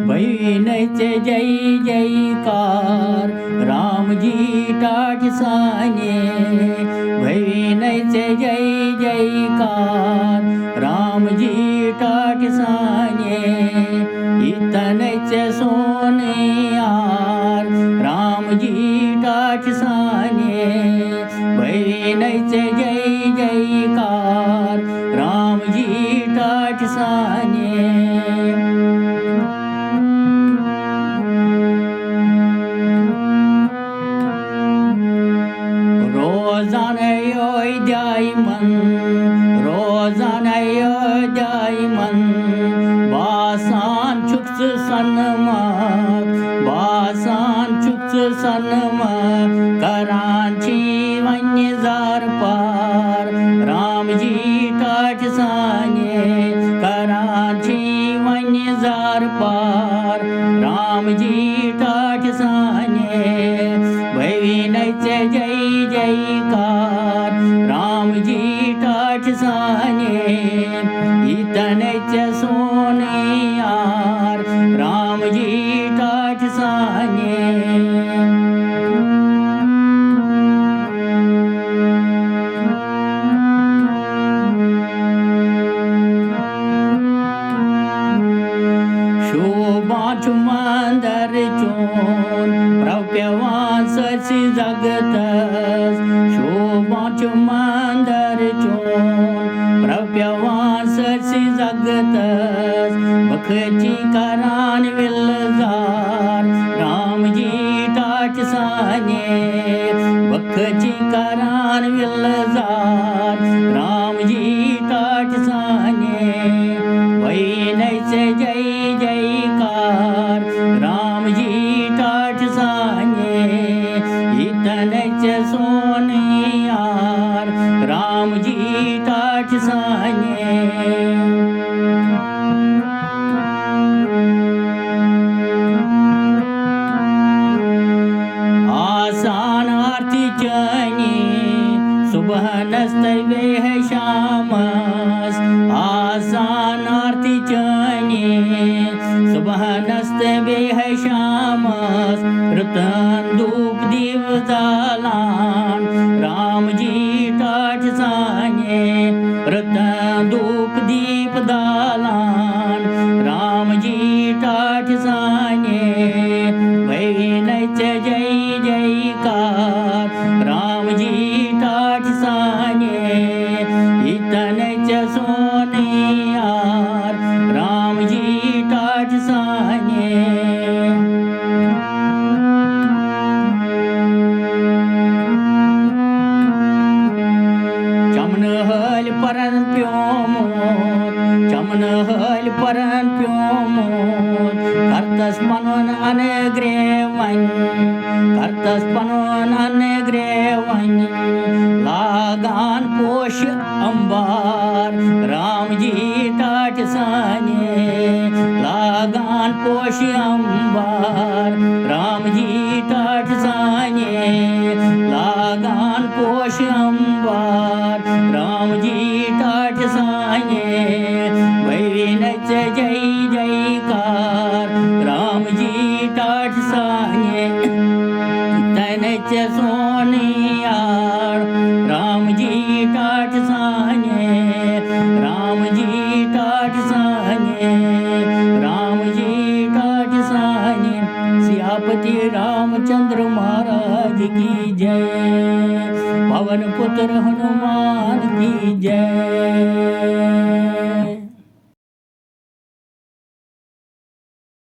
बहिणीचे जय जयकार रामजी टाटसाने, बहिणीचे जय जयकार रामजी टाटसाने, इतनेचे सोनियार रामजी टाटसाने, बहिणीचे जय जयकार रामजी टाटसाने. रोजाने योद्यायमन बासान चुक्स सन्मत, बासान चुक्स सन्मत करांची वन्य जार पार रामजी टाटसाने, करांची वन्य जार पार रामजी टाटसाने, बहिणीचे जय जयकार रामजी टाटसाने, इतनेचे सोनियार रामजी टाटसाने. शोभाच मंदर चोन प्रव्यवान सची जगतस, शोभाच मंदर चोन प्रव्यवान सची जगतस, बखची करान विलजार रामजी टाटसाने, बखची करान विलजार रामजी टाटसाने, बहिणीचे जय जयकार रामजी टाटसाने, इतनेचे सोनियार रामजी टाटसाने. आसान आरती चनी सुबह नस्ते वेह शामस, आसान आरती चनी सुबह नस्ते वेह शामस, रतन धूप दीप जालान रामजी टाटसाने, रतन धूप दीप दालान रामजी टाटसाने, बहिणीचे जय जयकार रामजी टाटसाने, इतनेचे सोनियार रामजी टाटसाने. चमन परन प्योमोत, चमन परन प्योमोत, करतस म्हणून अनग्रेवन, करतस म्हणून अनग्रेवन, लागान पोष अंबार रामजी टाटसाने, लागान पोष अंबार रामजी टाटसाने, लागान पोष अंबार रामजी टाटसाने, बहिणीचे जय जयकार रामजी टाटसाने, इतनेचे सोनियार रामजी टाटसाने, रामजी टाटसाने, रामजी टाटसाने. सियापति रामचंद्र महाराज की जय, पवन पुत्र हनुमान की जय.